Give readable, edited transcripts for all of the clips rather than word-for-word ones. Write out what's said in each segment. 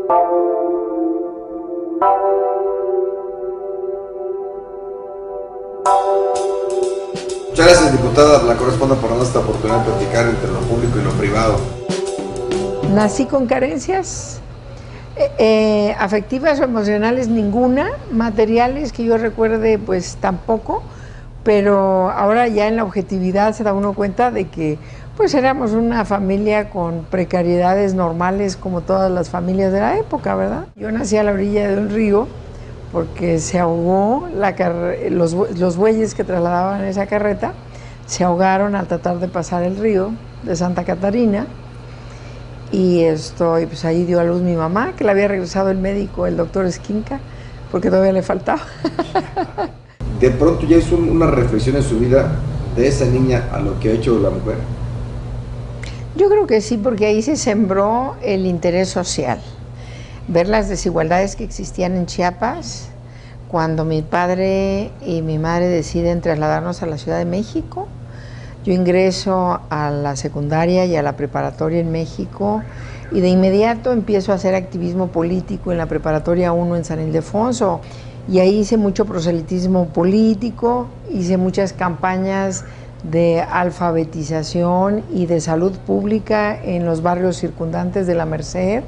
Muchas gracias, diputada. La corresponde por darnos esta oportunidad de platicar entre lo público y lo privado. Nací con carencias afectivas o emocionales ninguna, materiales que yo recuerde pues tampoco, pero ahora ya en la objetividad se da uno cuenta de que pues éramos una familia con precariedades normales como todas las familias de la época, ¿verdad? Yo nací a la orilla de un río porque se ahogó los bueyes que trasladaban esa carreta, se ahogaron al tratar de pasar el río de Santa Catarina. Y pues ahí dio a luz mi mamá, que le había regresado el médico, el doctor Esquinca, porque todavía le faltaba. De pronto ya hizo una reflexión en su vida de esa niña a lo que ha hecho la mujer. Yo creo que sí, porque ahí se sembró el interés social. Ver las desigualdades que existían en Chiapas, cuando mi padre y mi madre deciden trasladarnos a la Ciudad de México. Yo ingreso a la secundaria y a la preparatoria en México y de inmediato empiezo a hacer activismo político en la preparatoria 1 en San Ildefonso. Y ahí hice mucho proselitismo político, hice muchas campañas de alfabetización y de salud pública en los barrios circundantes de la Merced.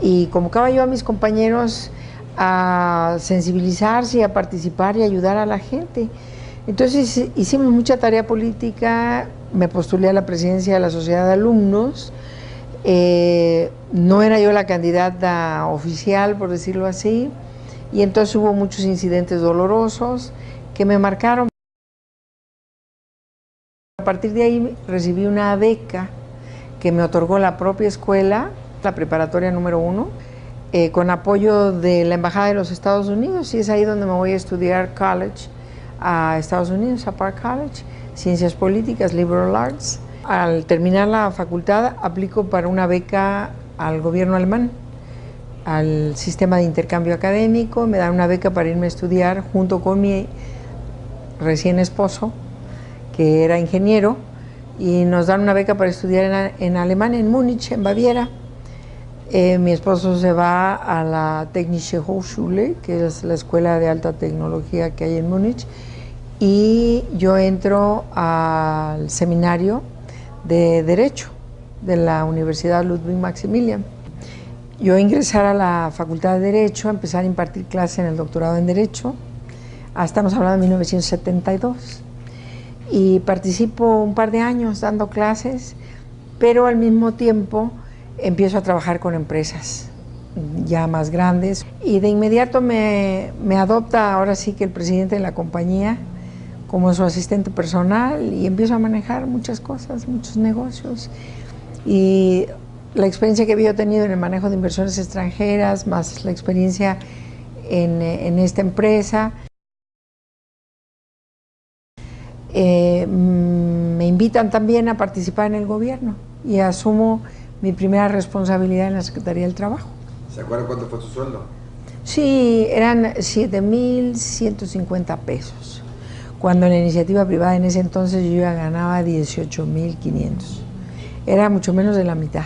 Y convocaba yo a mis compañeros a sensibilizarse y a participar y ayudar a la gente. Entonces hicimos mucha tarea política, me postulé a la presidencia de la Sociedad de Alumnos, no era yo la candidata oficial, por decirlo así, y entonces hubo muchos incidentes dolorosos que me marcaron. A partir de ahí recibí una beca que me otorgó la propia escuela, la preparatoria número 1, con apoyo de la Embajada de los Estados Unidos, y es ahí donde me voy a estudiar college, a Estados Unidos, a Park College, Ciencias Políticas, Liberal Arts. Al terminar la facultad aplico para una beca al gobierno alemán, al sistema de intercambio académico, me dan una beca para irme a estudiar junto con mi recién esposo, que era ingeniero, y nos dan una beca para estudiar en Alemania, en Múnich, en Baviera. Mi esposo se va a la Technische Hochschule, que es la escuela de alta tecnología que hay en Múnich, y yo entro al seminario de Derecho de la Universidad Ludwig Maximilian. Yo ingresar a la Facultad de Derecho, empezar a impartir clases en el doctorado en Derecho, estamos hablando de 1972, y participo un par de años dando clases, pero al mismo tiempo empiezo a trabajar con empresas ya más grandes, y de inmediato me adopta ahora sí que el presidente de la compañía como su asistente personal, y empiezo a manejar muchas cosas, muchos negocios, y la experiencia que había tenido en el manejo de inversiones extranjeras, más la experiencia en esta empresa, me invitan también a participar en el gobierno y asumo mi primera responsabilidad en la Secretaría del Trabajo. ¿Se acuerdan cuánto fue su sueldo? Sí, eran 7,150 pesos. Cuando en la iniciativa privada en ese entonces yo ya ganaba 18,500. Era mucho menos de la mitad.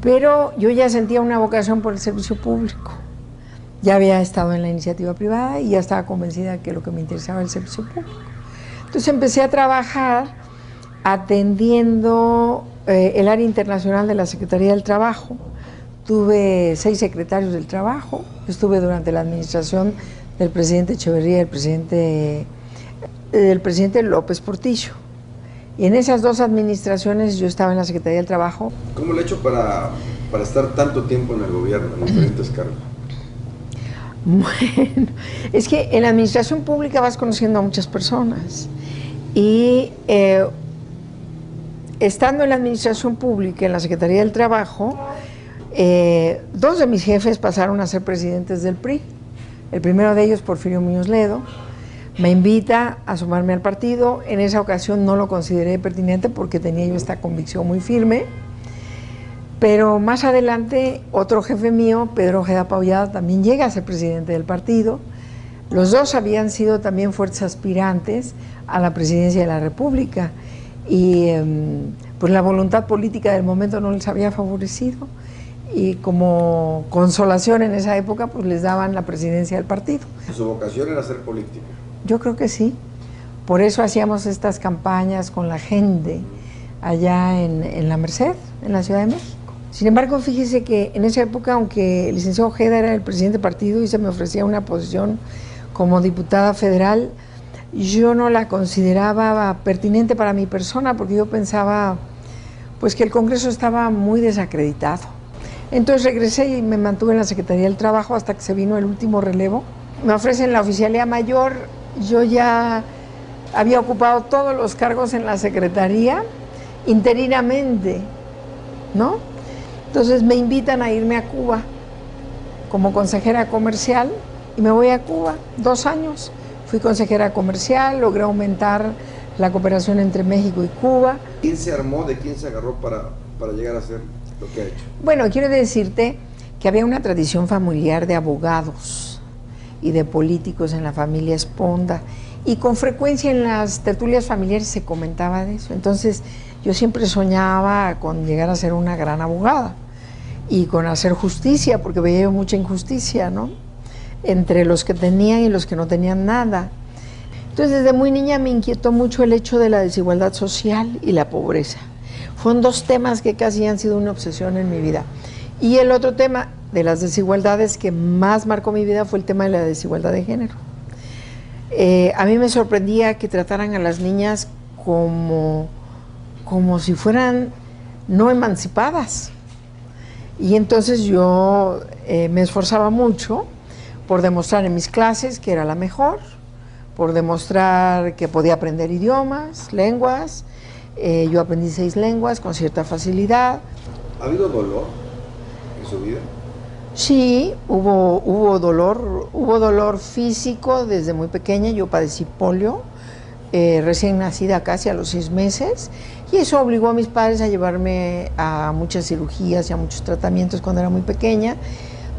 Pero yo ya sentía una vocación por el servicio público. Ya había estado en la iniciativa privada y ya estaba convencida que lo que me interesaba era el servicio público. Entonces empecé a trabajar atendiendo el área internacional de la Secretaría del Trabajo. Tuve 6 secretarios del Trabajo. Estuve durante la administración del presidente Echeverría y del presidente López Portillo. Y en esas 2 administraciones yo estaba en la Secretaría del Trabajo. ¿Cómo le he hecho para estar tanto tiempo en el gobierno, en diferentes cargos? Bueno, es que en la administración pública vas conociendo a muchas personas. Y estando en la administración pública, en la Secretaría del Trabajo, 2 de mis jefes pasaron a ser presidentes del PRI. El primero de ellos, Porfirio Muñoz Ledo, me invita a sumarme al partido. En esa ocasión no lo consideré pertinente porque tenía yo esta convicción muy firme. Pero más adelante, otro jefe mío, Pedro Ojeda Paullada, también llega a ser presidente del partido. Los 2 habían sido también fuertes aspirantes a la presidencia de la República y pues la voluntad política del momento no les había favorecido. y como consolación en esa época pues les daban la presidencia del partido. ¿Su vocación era hacer política? Yo creo que sí. Por eso hacíamos estas campañas con la gente allá en la Merced, en la Ciudad de México. Sin embargo, fíjese que en esa época, aunque el licenciado Ojeda era el presidente del partido y se me ofrecía una posición como diputada federal, yo no la consideraba pertinente para mi persona porque yo pensaba pues que el Congreso estaba muy desacreditado. Entonces regresé y me mantuve en la Secretaría del Trabajo hasta que se vino el último relevo. Me ofrecen la oficialía mayor, yo ya había ocupado todos los cargos en la Secretaría interinamente, ¿no? Entonces me invitan a irme a Cuba como consejera comercial y me voy a Cuba 2 años. Fui consejera comercial, logré aumentar la cooperación entre México y Cuba. ¿Quién se armó, de quién se agarró para llegar a hacer lo que ha hecho? Bueno, quiero decirte que había una tradición familiar de abogados y de políticos en la familia Esponda y con frecuencia en las tertulias familiares se comentaba de eso. Entonces yo siempre soñaba con llegar a ser una gran abogada y con hacer justicia, porque veía mucha injusticia, ¿no?, entre los que tenían y los que no tenían nada. Entonces desde muy niña me inquietó mucho el hecho de la desigualdad social y la pobreza. Fueron 2 temas que casi han sido una obsesión en mi vida. Y el otro tema de las desigualdades que más marcó mi vida fue el tema de la desigualdad de género. A mí me sorprendía que trataran a las niñas como si fueran no emancipadas. Y entonces yo me esforzaba mucho por demostrar en mis clases que era la mejor, por demostrar que podía aprender idiomas, lenguas. Yo aprendí 6 lenguas con cierta facilidad. ¿Ha habido dolor en su vida? Sí, hubo dolor físico desde muy pequeña. Yo padecí polio, recién nacida casi a los 6 meses, y eso obligó a mis padres a llevarme a muchas cirugías y a muchos tratamientos cuando era muy pequeña.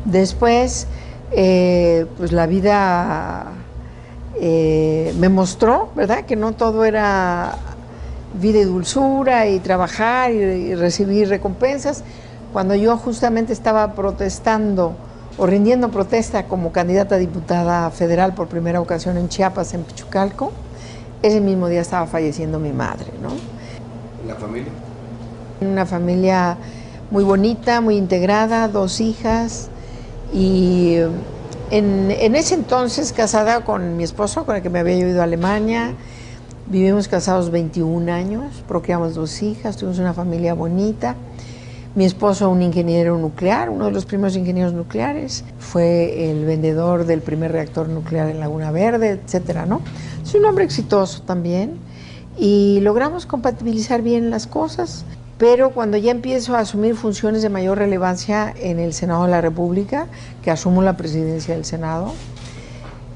Después, pues la vida me mostró, ¿verdad?, que no todo era vida y dulzura y trabajar y recibir recompensas. Cuando yo justamente estaba protestando o rindiendo protesta como candidata a diputada federal por primera ocasión en Chiapas, en Pichucalco, ese mismo día estaba falleciendo mi madre, ¿no? ¿La familia? Una familia muy bonita, muy integrada, 2 hijas, y en ese entonces casada con mi esposo, con el que me había ido a Alemania. Vivimos casados 21 años, procreamos 2 hijas, tuvimos una familia bonita. Mi esposo, un ingeniero nuclear, uno de los primeros ingenieros nucleares, fue el vendedor del primer reactor nuclear en Laguna Verde, etcétera, ¿no? Es un hombre exitoso también y logramos compatibilizar bien las cosas, pero cuando ya empiezo a asumir funciones de mayor relevancia en el Senado de la República, que asumo la presidencia del Senado,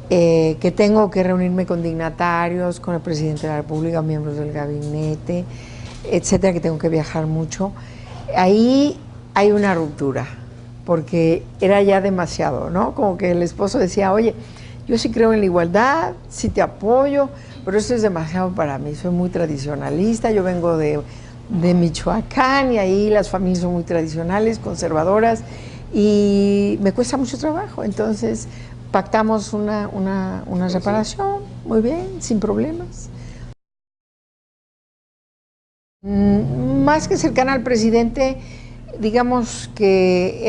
que tengo que reunirme con dignatarios, con el presidente de la República, miembros del gabinete, etcétera, que tengo que viajar mucho, ahí hay una ruptura, porque era ya demasiado, ¿no? Como que el esposo decía, oye, yo sí creo en la igualdad, sí te apoyo, pero esto es demasiado para mí, soy muy tradicionalista, yo vengo de Michoacán y ahí las familias son muy tradicionales, conservadoras, y me cuesta mucho trabajo. Entonces pactamos una separación, muy bien, sin problemas. Más que cercana al presidente, digamos que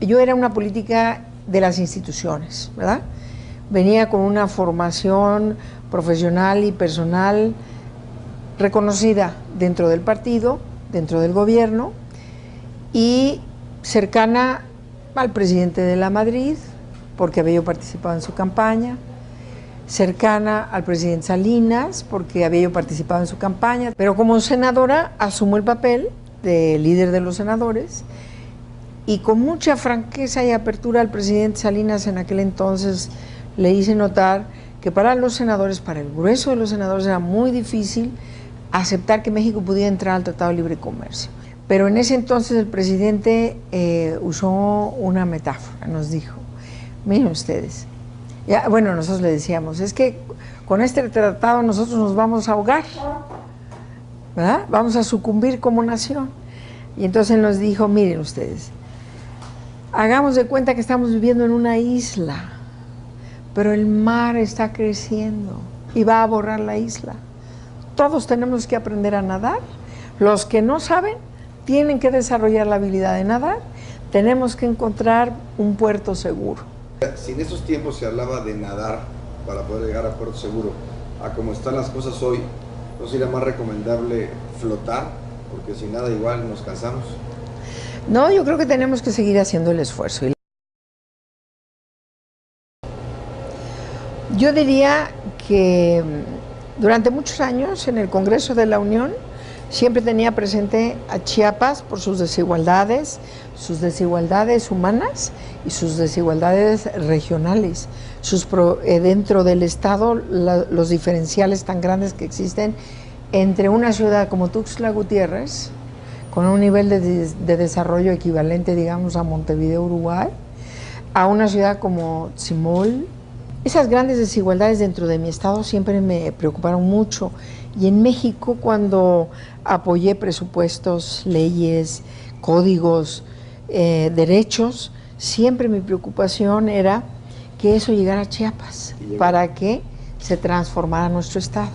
yo era una política de las instituciones, ¿verdad? Venía con una formación profesional y personal reconocida dentro del partido, dentro del gobierno, y cercana al presidente de la Madrid, porque había yo participado en su campaña, cercana al presidente Salinas, porque había yo participado en su campaña, pero como senadora asumo el papel de líder de los senadores, y con mucha franqueza y apertura al presidente Salinas en aquel entonces le hice notar que para los senadores, para el grueso de los senadores, era muy difícil aceptar que México pudiera entrar al Tratado de Libre Comercio. Pero en ese entonces el presidente usó una metáfora, nos dijo, miren ustedes, ya, bueno, nosotros le decíamos, es que con este tratado nosotros nos vamos a ahogar, ¿verdad? Vamos a sucumbir como nación. Y entonces nos dijo, miren ustedes, hagamos de cuenta que estamos viviendo en una isla, pero el mar está creciendo y va a borrar la isla. Todos tenemos que aprender a nadar. Los que no saben tienen que desarrollar la habilidad de nadar. Tenemos que encontrar un puerto seguro. Si en esos tiempos se hablaba de nadar para poder llegar a puerto seguro, a como están las cosas hoy, ¿no sería más recomendable flotar? Porque si nada igual nos cansamos. No, yo creo que tenemos que seguir haciendo el esfuerzo. Yo diría que durante muchos años en el Congreso de la Unión siempre tenía presente a Chiapas por sus desigualdades humanas y sus desigualdades regionales, dentro del Estado los diferenciales tan grandes que existen entre una ciudad como Tuxtla Gutiérrez, con un nivel de desarrollo equivalente, digamos, a Montevideo, Uruguay, a una ciudad como Tzimol. Esas grandes desigualdades dentro de mi estado siempre me preocuparon mucho. Y en México, cuando apoyé presupuestos, leyes, códigos, derechos, siempre mi preocupación era que eso llegara a Chiapas para que se transformara nuestro estado.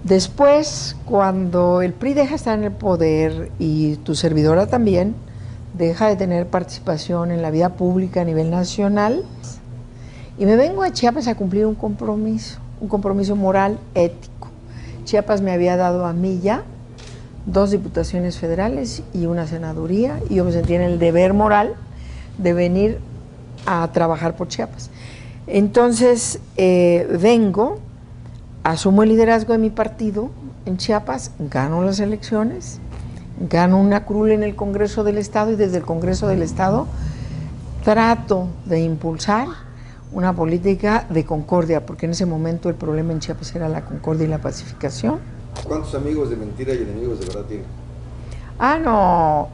Después, cuando el PRI deja de estar en el poder y tu servidora también deja de tener participación en la vida pública a nivel nacional, y me vengo a Chiapas a cumplir un compromiso moral, ético. Chiapas me había dado a mí ya 2 diputaciones federales y una senaduría, y yo me sentía en el deber moral de venir a trabajar por Chiapas. Entonces vengo, asumo el liderazgo de mi partido en Chiapas, gano las elecciones, gano una curul en el Congreso del Estado, y desde el Congreso del Estado trato de impulsar una política de concordia, porque en ese momento el problema en Chiapas era la concordia y la pacificación. ¿Cuántos amigos de mentira y enemigos de verdad tiene? Ah, no,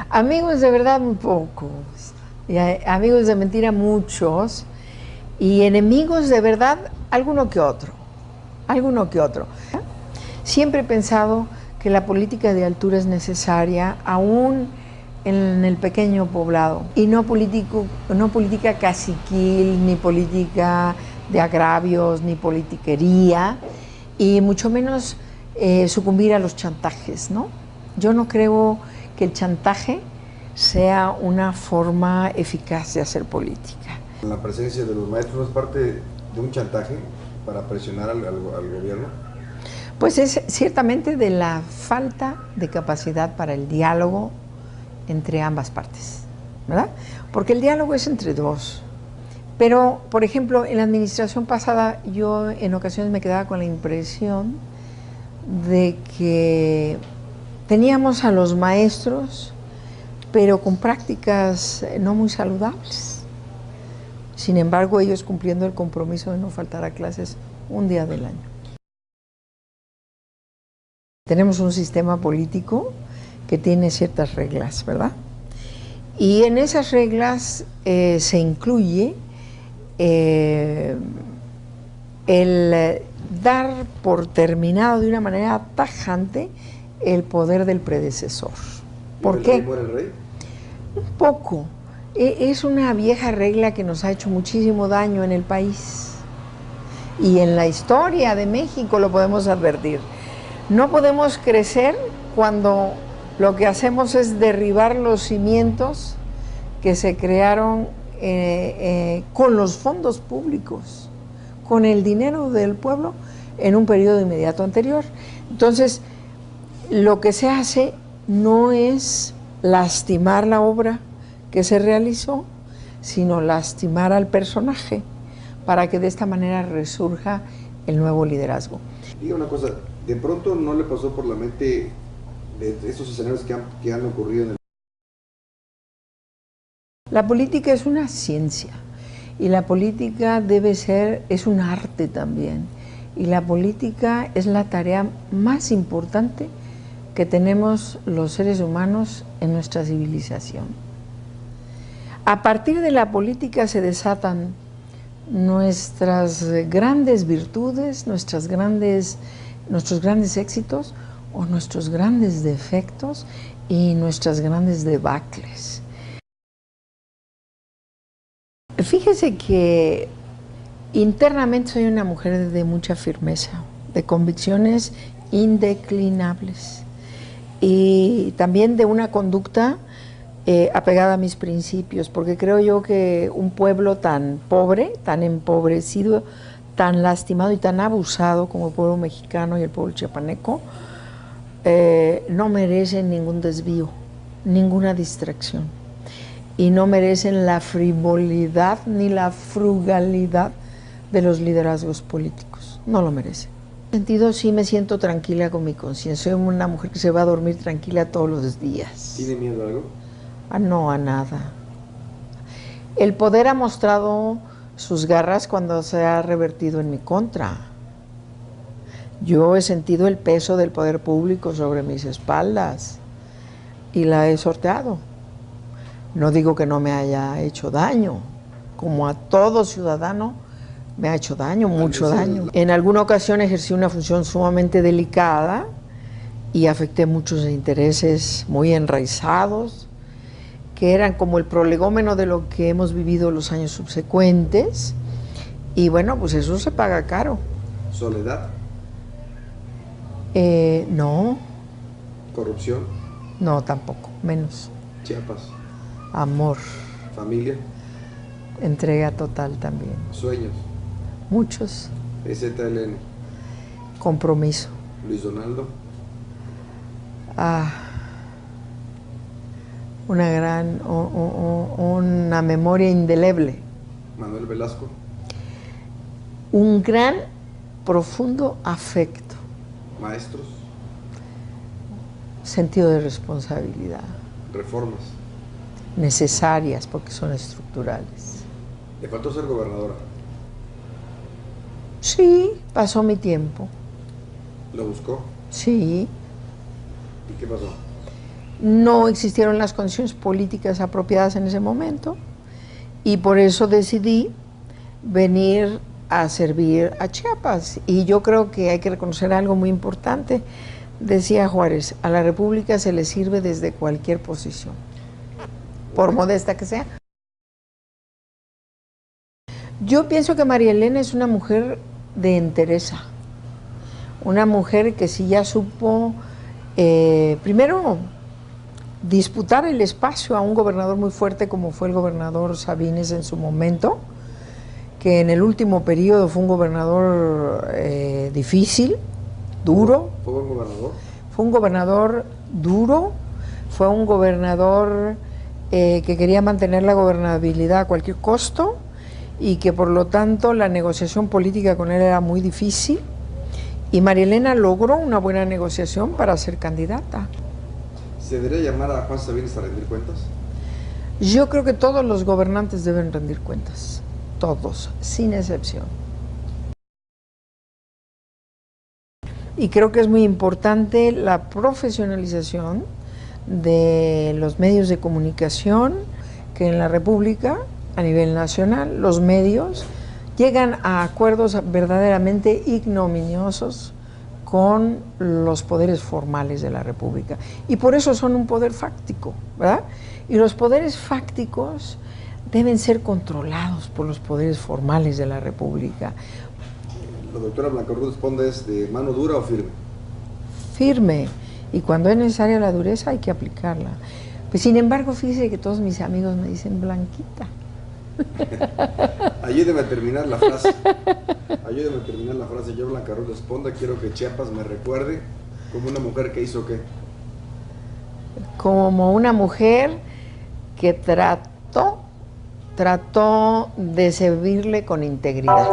amigos de verdad muy pocos, y amigos de mentira muchos, y enemigos de verdad alguno que otro. Siempre he pensado que la política de altura es necesaria, aún en el pequeño poblado, y no política caciquil, ni política de agravios, ni politiquería, y mucho menos sucumbir a los chantajes, ¿no? Yo no creo que el chantaje sea una forma eficaz de hacer política. ¿La presencia de los maestros es parte de un chantaje para presionar al gobierno? Pues es ciertamente de la falta de capacidad para el diálogo entre ambas partes, ¿verdad? Porque el diálogo es entre dos. Pero, por ejemplo, en la administración pasada yo en ocasiones me quedaba con la impresión de que teníamos a los maestros, pero con prácticas no muy saludables. Sin embargo, ellos cumpliendo el compromiso de no faltar a clases un día del año. Tenemos un sistema político que tiene ciertas reglas, ¿verdad? Y en esas reglas se incluye el dar por terminado de una manera tajante el poder del predecesor. ¿Por qué? ¿Muere el rey? Un poco. Es una vieja regla que nos ha hecho muchísimo daño en el país. Y en la historia de México lo podemos advertir. No podemos crecer cuando lo que hacemos es derribar los cimientos que se crearon con los fondos públicos, con el dinero del pueblo en un periodo inmediato anterior. Entonces, lo que se hace no es lastimar la obra que se realizó, sino lastimar al personaje para que de esta manera resurja el nuevo liderazgo. Diga una cosa, ¿de pronto no le pasó por la mente de esos escenarios que han ocurrido en el... La política es una ciencia y la política es un arte también, y la política es la tarea más importante que tenemos los seres humanos en nuestra civilización. A partir de la política se desatan nuestras grandes virtudes, nuestros grandes éxitos, o nuestros grandes defectos y nuestras grandes debacles. Fíjese que internamente soy una mujer de mucha firmeza, de convicciones indeclinables y también de una conducta apegada a mis principios, porque creo yo que un pueblo tan pobre, tan empobrecido, tan lastimado y tan abusado como el pueblo mexicano y el pueblo chiapaneco, no merecen ningún desvío, ninguna distracción, y no merecen la frivolidad ni la frugalidad de los liderazgos políticos, no lo merecen. En ese sentido sí me siento tranquila con mi conciencia, soy una mujer que se va a dormir tranquila todos los días. ¿Tiene miedo a algo? No, a nada. El poder ha mostrado sus garras cuando se ha revertido en mi contra. Yo he sentido el peso del poder público sobre mis espaldas y la he sorteado. No digo que no me haya hecho daño, como a todo ciudadano me ha hecho daño, mucho daño. En alguna ocasión ejercí una función sumamente delicada y afecté muchos intereses muy enraizados, que eran como el prolegómeno de lo que hemos vivido los años subsecuentes, y bueno, pues eso se paga caro. ¿Soledad? No. ¿Corrupción? No, tampoco, menos. ¿Chiapas? Amor. ¿Familia? Entrega total también. ¿Sueños? Muchos. ¿EZLN? Compromiso. ¿Luis Donaldo? Una memoria indeleble. ¿Manuel Velasco? Un gran, profundo afecto. ¿Maestros? Sentido de responsabilidad. ¿Reformas? Necesarias porque son estructurales. ¿Le faltó ser gobernadora? Sí, pasó mi tiempo. ¿Lo buscó? Sí. ¿Y qué pasó? No existieron las condiciones políticas apropiadas en ese momento y por eso decidí venir a servir a Chiapas. Y yo creo que hay que reconocer algo muy importante. Decía Juárez, a la República se le sirve desde cualquier posición, por modesta que sea. Yo pienso que María Elena es una mujer de entereza, una mujer que sí ya supo, primero, disputar el espacio a un gobernador muy fuerte como fue el gobernador Sabines en su momento, que en el último periodo fue un gobernador difícil, duro. ¿Fue buen gobernador? Fue un gobernador duro, fue un gobernador que quería mantener la gobernabilidad a cualquier costo y que por lo tanto la negociación política con él era muy difícil, y María Elena logró una buena negociación para ser candidata. ¿Se debería llamar a Juan Sabines a rendir cuentas? Yo creo que todos los gobernantes deben rendir cuentas, todos, sin excepción. Y creo que es muy importante la profesionalización de los medios de comunicación, que en la República, a nivel nacional, los medios llegan a acuerdos verdaderamente ignominiosos con los poderes formales de la República. Y por eso son un poder fáctico, ¿verdad? Y los poderes fácticos deben ser controlados por los poderes formales de la República. La doctora Blancarruz responde, ¿es de mano dura o firme? Firme, y cuando es necesaria la dureza hay que aplicarla. Pues sin embargo, fíjese que todos mis amigos me dicen Blanquita. Ayúdeme a terminar la frase. Ayúdeme a terminar la frase. Yo, Blancarruz, responda, quiero que Chiapas me recuerde como una mujer que hizo ¿qué? Como una mujer que trató de servirle con integridad.